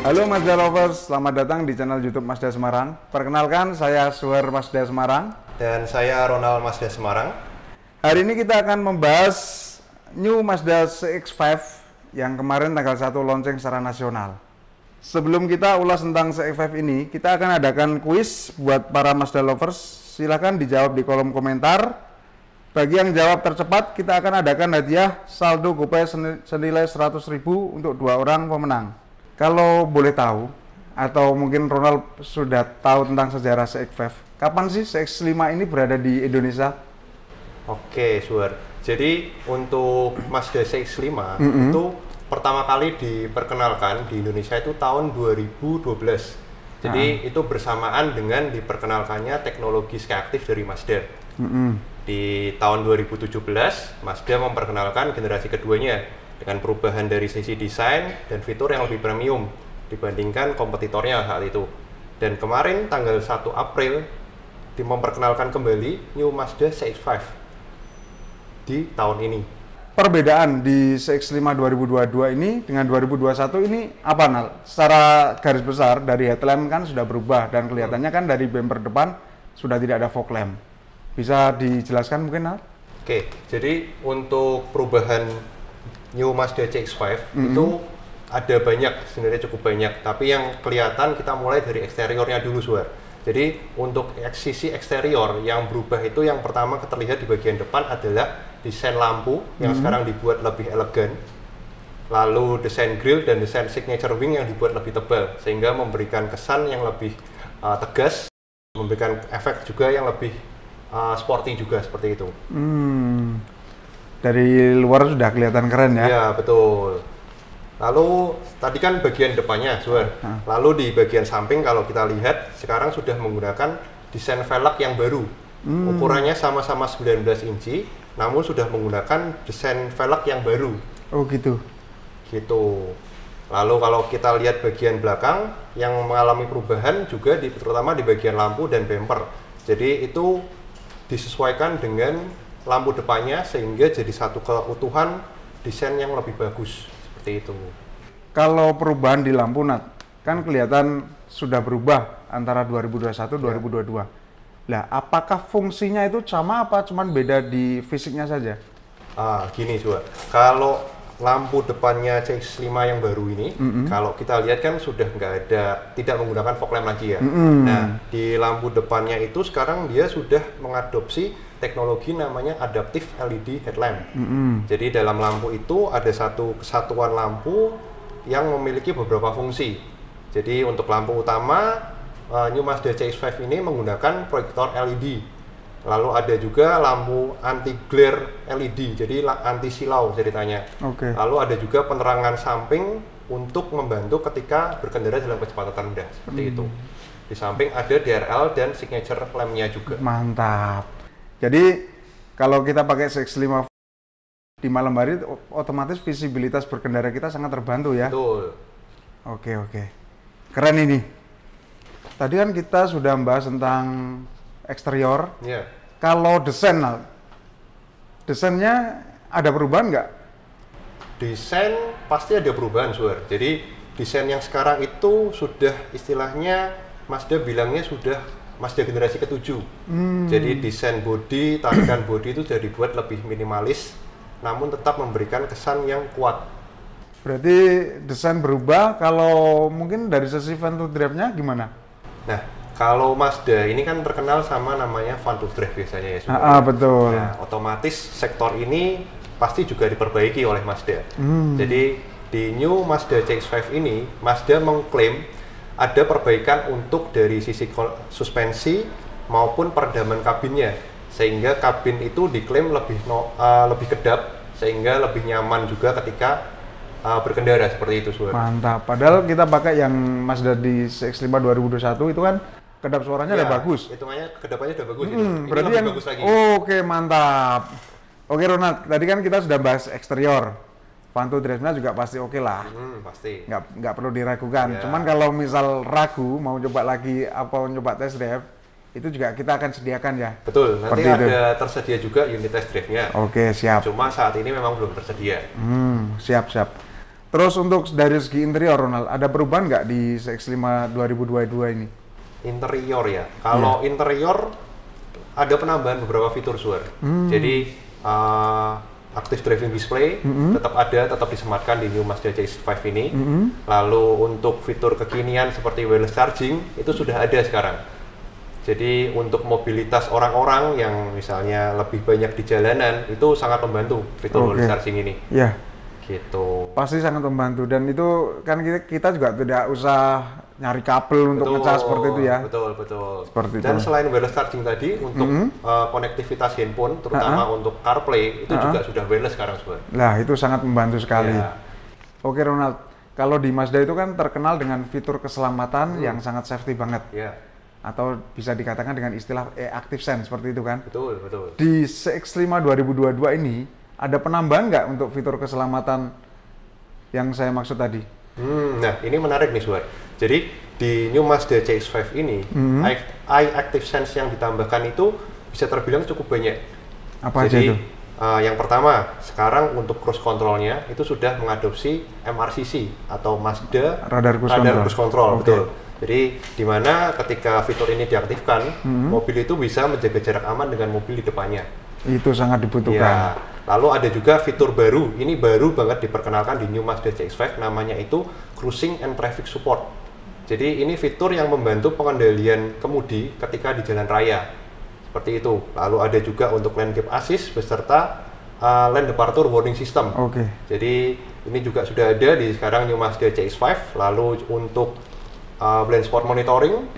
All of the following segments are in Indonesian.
Halo Mazda Lovers, selamat datang di channel YouTube Mazda Semarang. Perkenalkan, saya Suher Mazda Semarang. Dan saya Ronald Mazda Semarang. Hari ini kita akan membahas New Mazda CX-5 yang kemarin tanggal 1 launching secara nasional. Sebelum kita ulas tentang CX-5 ini, kita akan adakan kuis buat para Mazda Lovers. Silahkan dijawab di kolom komentar. Bagi yang jawab tercepat, kita akan adakan hadiah saldo GoPay senilai 100.000 untuk 2 orang pemenang. Kalau boleh tahu, atau mungkin Ronald sudah tahu tentang sejarah CX-5, kapan sih CX-5 ini berada di Indonesia? Oke, Suher. Jadi untuk Mazda CX-5 itu pertama kali diperkenalkan di Indonesia itu tahun 2012. Jadi itu bersamaan dengan diperkenalkannya teknologi Skyactiv dari Mazda. Di tahun 2017, Mazda memperkenalkan generasi keduanya dengan perubahan dari sisi desain dan fitur yang lebih premium dibandingkan kompetitornya saat itu. Dan kemarin tanggal 1 April memperkenalkan kembali New Mazda CX-5 di tahun ini. Perbedaan di CX-5 2022 ini dengan 2021 ini apa, Nal? Secara garis besar dari headlamp kan sudah berubah dan kelihatannya kan dari bumper depan sudah tidak ada fog lamp. Bisa dijelaskan mungkin, Nal? Oke, jadi untuk perubahan New Mazda CX-5 itu ada banyak, sebenarnya cukup banyak. Tapi yang kelihatan kita mulai dari eksteriornya dulu, Suher. Jadi untuk sisi eksterior yang berubah itu yang pertama terlihat di bagian depan adalah desain lampu yang sekarang dibuat lebih elegan. Lalu desain grill dan desain signature wing yang dibuat lebih tebal sehingga memberikan kesan yang lebih tegas, memberikan efek juga yang lebih sporty juga seperti itu. Dari luar sudah kelihatan keren ya? Iya, betul. Lalu tadi kan bagian depannya, Suher. Lalu di bagian samping kalau kita lihat sekarang sudah menggunakan desain velg yang baru. Ukurannya sama-sama 19 inci, namun sudah menggunakan desain velg yang baru. Oh gitu. Gitu. Lalu kalau kita lihat bagian belakang yang mengalami perubahan juga terutama di bagian lampu dan bumper. Jadi itu disesuaikan dengan lampu depannya sehingga jadi satu keutuhan desain yang lebih bagus seperti itu. Kalau perubahan di lampu, Nat, kan kelihatan sudah berubah antara 2021 2022. Lah, apakah fungsinya itu sama apa cuman beda di fisiknya saja? Gini, Suher. Kalau lampu depannya CX-5 yang baru ini, kalau kita lihat kan sudah tidak menggunakan fog lamp lagi ya. Nah, di lampu depannya itu sekarang dia sudah mengadopsi teknologi namanya adaptive LED headlamp. Jadi dalam lampu itu ada satu kesatuan lampu yang memiliki beberapa fungsi. Jadi untuk lampu utama, New Mazda CX-5 ini menggunakan proyektor LED. Lalu ada juga lampu anti glare LED, jadi anti silau ceritanya. Lalu ada juga penerangan samping untuk membantu ketika berkendara dalam kecepatan rendah, seperti itu. Di samping ada DRL dan signature lamp-nya juga. Mantap. Jadi kalau kita pakai CX-5 di malam hari, otomatis visibilitas berkendara kita sangat terbantu ya. Betul. Oke. Keren ini. Tadi kan kita sudah membahas tentang eksterior. Kalau desainnya ada perubahan nggak? Desain pasti ada perubahan, Suher. Jadi desain yang sekarang itu sudah istilahnya Mazda bilangnya sudah Mazda generasi ke-7. Jadi desain bodi, tarikan bodi itu sudah dibuat lebih minimalis, namun tetap memberikan kesan yang kuat. Berarti desain berubah. Kalau mungkin dari sisi van to drive-nya gimana? Nah, kalau Mazda ini kan terkenal sama namanya van to drive biasanya ya. Betul. Nah, otomatis sektor ini pasti juga diperbaiki oleh Mazda. Jadi di New Mazda CX-5 ini, Mazda mengklaim ada perbaikan untuk dari sisi suspensi maupun peredaman kabinnya, sehingga kabin itu diklaim lebih kedap, sehingga lebih nyaman juga ketika berkendara seperti itu, Suher. Mantap. Padahal kita pakai yang Mazda di CX-5 2021 itu kan kedap suaranya udah bagus. Hitungannya kedepannya udah bagus. Berarti yang bagus lagi. Oke, mantap. Oke, Ronald. Tadi kan kita sudah bahas eksterior. Van to drive-nya juga pasti oke lah. Pasti. Nggak perlu diragukan. Cuman kalau misal ragu mau coba lagi apa coba test drive, itu juga kita akan sediakan ya. Betul. Nanti ada tersedia juga unit test drive-nya. Oke, siap. Cuma saat ini memang belum tersedia. Siap. Terus untuk dari segi interior, Ronald, ada perubahan nggak di CX-5 2022 ini? Interior ya. Kalau interior ada penambahan beberapa fitur Suar. Jadi active driving display tetap disematkan di new Mazda CX-5 ini. Lalu untuk fitur kekinian seperti wireless charging itu sudah ada sekarang. Jadi untuk mobilitas orang-orang yang misalnya lebih banyak di jalanan itu sangat membantu fitur wireless charging ini. Ya. Gitu. Pasti sangat membantu, dan itu kan kita juga tidak usah nyari kabel untuk ngecas seperti itu ya. Betul. Seperti Dan itu. selain wireless charging tadi, untuk konektivitas handphone, terutama untuk CarPlay, itu juga sudah wireless sekarang, Sobat. Nah, itu sangat membantu sekali. Ya. Oke, Ronald. Kalau di Mazda itu kan terkenal dengan fitur keselamatan yang sangat safety banget. Ya. Atau bisa dikatakan dengan istilah Active Sense, seperti itu kan. Betul. Di CX-5 2022 ini, ada penambahan nggak untuk fitur keselamatan yang saya maksud tadi? Nah, ini menarik nih, Suar. Jadi, di new Mazda CX-5 ini, iActive Sense yang ditambahkan itu bisa terbilang cukup banyak. Apa aja Jadi, itu? Yang pertama, sekarang untuk cruise control-nya itu sudah mengadopsi MRCC atau Mazda Radar Cruise Control. Betul. Jadi, di mana ketika fitur ini diaktifkan, mobil itu bisa menjaga jarak aman dengan mobil di depannya. Itu sangat dibutuhkan. Ya. Lalu ada juga fitur baru, ini baru banget diperkenalkan di new Mazda CX-5, namanya itu Cruising and Traffic Support. Jadi ini fitur yang membantu pengendalian kemudi ketika di jalan raya, seperti itu. Lalu ada juga untuk Lane Keep Assist beserta Lane Departure Warning System. Jadi ini juga sudah ada di sekarang new Mazda CX-5. Lalu untuk blind spot monitoring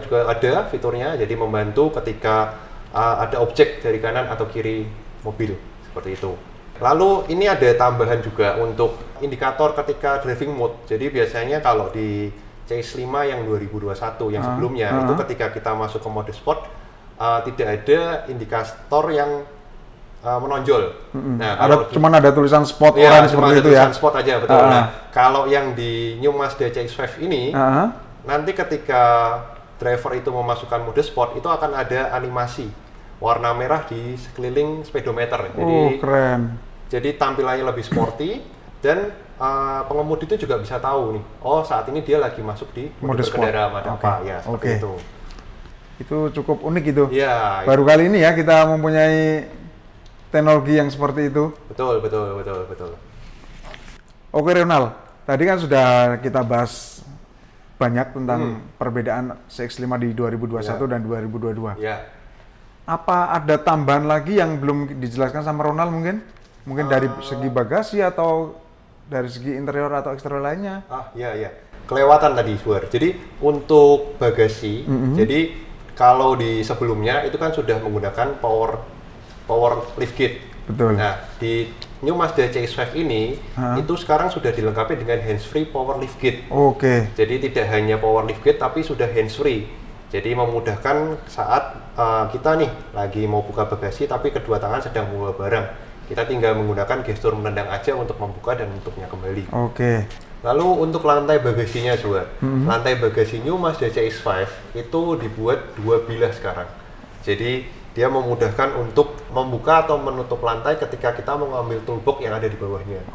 juga ada fiturnya, jadi membantu ketika ada objek dari kanan atau kiri mobil, seperti itu. Lalu ini ada tambahan juga untuk indikator ketika driving mode. Jadi biasanya kalau di CX-5 yang 2021 yang sebelumnya itu ketika kita masuk ke mode sport tidak ada indikator yang menonjol. Nah, cuman ada tulisan sport orange seperti itu ya. Tulisan sport aja, betul. Nah, kalau yang di new Mazda CX-5 ini nanti ketika driver itu memasukkan mode sport itu akan ada animasi warna merah di sekeliling speedometer. Jadi keren. Jadi tampilannya lebih sporty dan pengemudi itu juga bisa tahu nih, oh saat ini dia lagi masuk di mode kendaraan apa ya, seperti itu. Itu cukup unik itu. Ya. Baru kali ini ya kita mempunyai teknologi yang seperti itu. Betul. Oke, Ronald. Tadi kan sudah kita bahas banyak tentang perbedaan CX-5 di 2021 dan 2022. Ya. Apa ada tambahan lagi yang belum dijelaskan sama Ronald mungkin? Mungkin dari segi bagasi atau dari segi interior atau eksterior lainnya? Iya. Kelewatan tadi, Suar. Jadi untuk bagasi, jadi kalau di sebelumnya itu kan sudah menggunakan power liftgate. Betul. Nah, di new Mazda CX-5 ini itu sekarang sudah dilengkapi dengan hands-free power liftgate. Jadi tidak hanya power liftgate tapi sudah hands-free. Jadi memudahkan saat kita nih lagi mau buka bagasi tapi kedua tangan sedang membawa barang. Kita tinggal menggunakan gestur menendang aja untuk membuka dan menutupnya kembali. Lalu untuk lantai bagasinya, Suar. Lantai bagasi new Mazda CX-5 itu dibuat 2 bilah sekarang. Jadi dia memudahkan untuk membuka atau menutup lantai ketika kita mau ngambil toolbox yang ada di bawahnya.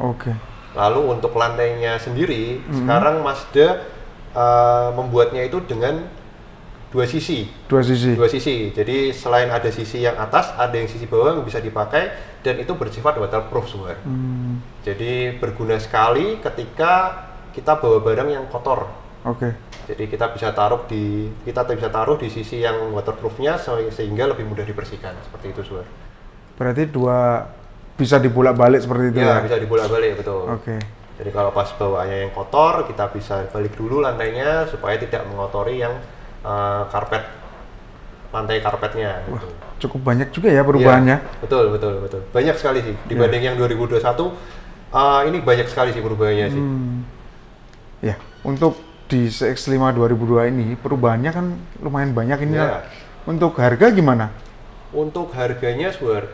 Lalu untuk lantainya sendiri, sekarang Mazda membuatnya itu dengan dua sisi. Jadi selain ada sisi yang atas, ada yang sisi bawah yang bisa dipakai dan itu bersifat waterproof, Suar. Jadi berguna sekali ketika kita bawa barang yang kotor. Jadi kita bisa taruh di sisi yang waterproofnya sehingga lebih mudah dibersihkan, seperti itu, Suar. Berarti bisa dibolak-balik seperti itu ya? Bisa dibolak-balik, betul. Jadi kalau pas bawaannya yang kotor, kita bisa balik dulu lantainya supaya tidak mengotori yang lantai karpetnya. Wah, cukup banyak juga ya perubahannya. Ya, betul. Banyak sekali sih dibanding yang 2021. Ini banyak sekali sih perubahannya sih. Ya, untuk di CX-5 2002 ini perubahannya kan lumayan banyak ini. Untuk harga gimana? Untuk harganya, Suar,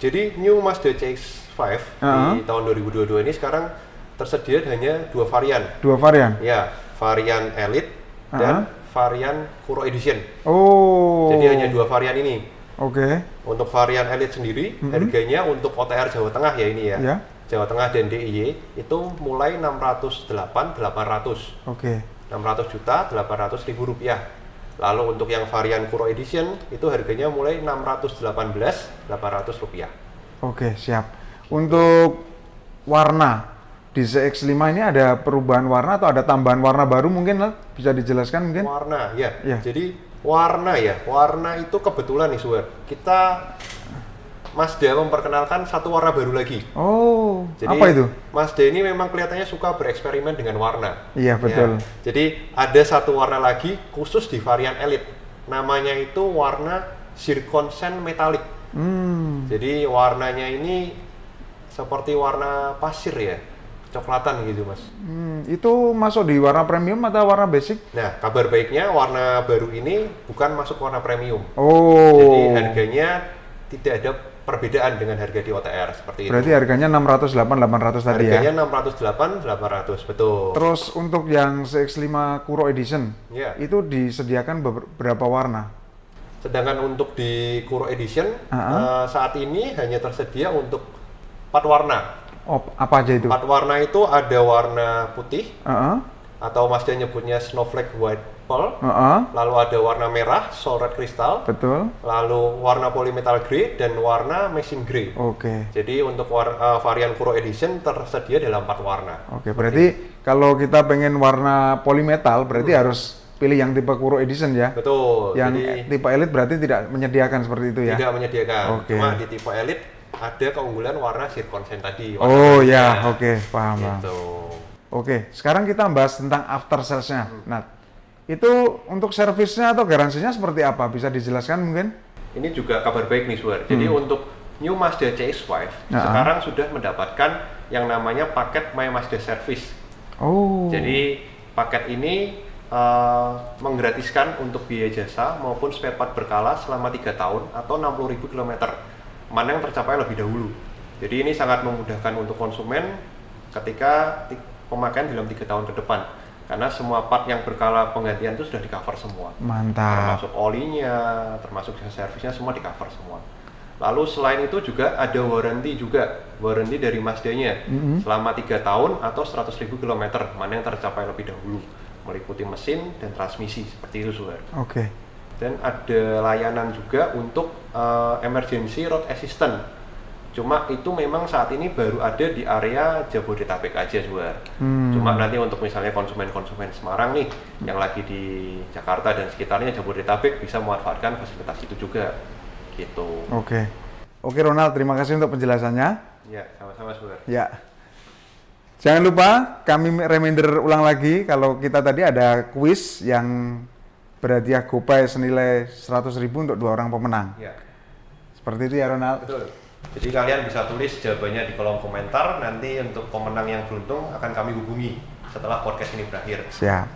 jadi new Mazda CX-5 di tahun 2022 ini sekarang tersedia hanya 2 varian. Ya, varian Elite dan varian Kuro Edition. Jadi hanya 2 varian ini. Untuk varian Elite sendiri, harganya untuk OTR Jawa Tengah ya ini ya. Jawa Tengah dan DIY itu mulai 800. Oke. 600 juta 800 ribu rupiah. Lalu untuk yang varian Kuro Edition itu harganya mulai 618.800 rupiah. Oke, siap. Untuk warna di CX-5 ini ada perubahan warna atau ada tambahan warna baru mungkin lah? Bisa dijelaskan mungkin? Warna, ya. Ya. Jadi warna itu kebetulan nih Suher. Kita Mazda memperkenalkan satu warna baru lagi. Oh, jadi, apa itu? Mazda ini memang kelihatannya suka bereksperimen dengan warna. Iya, betul. Ya, jadi ada satu warna lagi khusus di varian Elite. Namanya itu warna Zircon Sand Metallic. Jadi warnanya ini seperti warna pasir ya, coklatan gitu Mas. Itu masuk di warna premium atau warna basic? Nah, kabar baiknya warna baru ini bukan masuk warna premium. Oh. Jadi harganya tidak ada perbedaan dengan harga di OTR seperti itu. Berarti harganya 608.800 tadi ya? Harganya 608.800, betul. Terus untuk yang CX-5 Kuro Edition, Ya. itu disediakan berapa warna? Sedangkan untuk di Kuro Edition, saat ini hanya tersedia untuk 4 warna. Oh, apa aja itu? 4 warna itu ada warna putih, Uh-uh. atau Mazda nyebutnya Snowflake White Pearl, Uh-uh. lalu ada warna merah, Soul Red Crystal, Betul. lalu warna Polymetal Grey, dan warna Machine Grey. Oke. Jadi untuk varian Kuro Edition tersedia dalam 4 warna. Oke, berarti kalau kita pengen warna polymetal, berarti harus pilih yang tipe Kuro Edition ya? Betul. Yang Jadi tipe Elite berarti tidak menyediakan seperti itu ya? tidak menyediakan. Oke. Cuma di tipe Elite ada keunggulan warna Zircon Sand tadi. warna Oh merah. ya, oke, paham. Gitu. Oke, sekarang kita bahas tentang after sales-nya. Nah, itu untuk servisnya atau garansinya seperti apa? Bisa dijelaskan mungkin? Ini juga kabar baik nih Suar. Jadi untuk New Mazda CX-5 sekarang sudah mendapatkan yang namanya paket My Mazda Service. Oh. Jadi paket ini menggratiskan untuk biaya jasa maupun spare part berkala selama 3 tahun atau 60.000 km, mana yang tercapai lebih dahulu. Jadi ini sangat memudahkan untuk konsumen ketika pemakaian dalam 3 tahun ke depan, karena semua part yang berkala penggantian itu sudah di cover semua. Mantap. Termasuk olinya, termasuk servisnya semua di cover semua. Lalu selain itu juga ada warranty dari Mazda-nya selama 3 tahun atau 100.000 km, mana yang tercapai lebih dahulu, meliputi mesin dan transmisi seperti itu Suher. Oke. Dan ada layanan juga untuk emergency road assistant. Cuma itu memang saat ini baru ada di area Jabodetabek aja Suher. Cuma nanti untuk misalnya konsumen-konsumen Semarang nih yang lagi di Jakarta dan sekitarnya Jabodetabek bisa memanfaatkan fasilitas itu juga. Gitu. Oke. Oke Ronald, terima kasih untuk penjelasannya. Ya, sama-sama Suher. Ya. Jangan lupa kami reminder ulang lagi kalau kita tadi ada kuis yang berhadiah GoPay senilai 100.000 untuk 2 orang pemenang. Ya. Seperti itu ya Ronald. Betul. Jadi kalian bisa tulis jawabannya di kolom komentar, nanti untuk pemenang yang beruntung akan kami hubungi setelah podcast ini berakhir. Siap.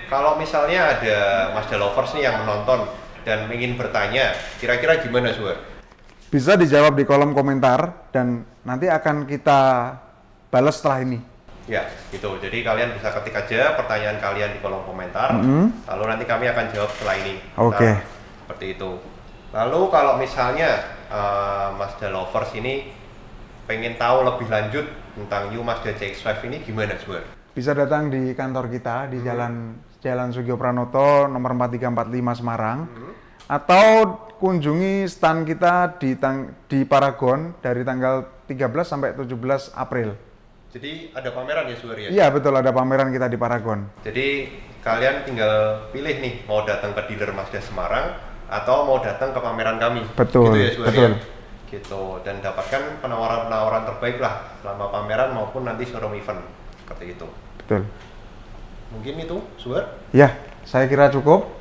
Kalau misalnya ada Mazda lovers nih yang menonton dan ingin bertanya, kira-kira gimana Suher? Bisa dijawab di kolom komentar dan nanti akan kita balas setelah ini. Ya, gitu. Jadi kalian bisa ketik aja pertanyaan kalian di kolom komentar, lalu nanti kami akan jawab setelah ini. Oke. Nah, seperti itu. Lalu kalau misalnya Mazda lovers ini pengen tahu lebih lanjut tentang New Mazda CX-5 ini gimana Suher? Bisa datang di kantor kita di Jalan Sugio Pranoto nomor 4345 Semarang, atau kunjungi stand kita di Paragon dari tanggal 13 sampai 17 April. Jadi ada pameran ya Suher ya? Iya betul, ada pameran kita di Paragon. Jadi kalian tinggal pilih nih mau datang ke dealer Mazda Semarang atau mau datang ke pameran kami. Betul, gitu ya Suher betul. ya? Gitu, dan dapatkan penawaran-penawaran terbaik lah selama pameran maupun nanti showroom event seperti itu. Betul. Mungkin itu Suher? Ya, saya kira cukup.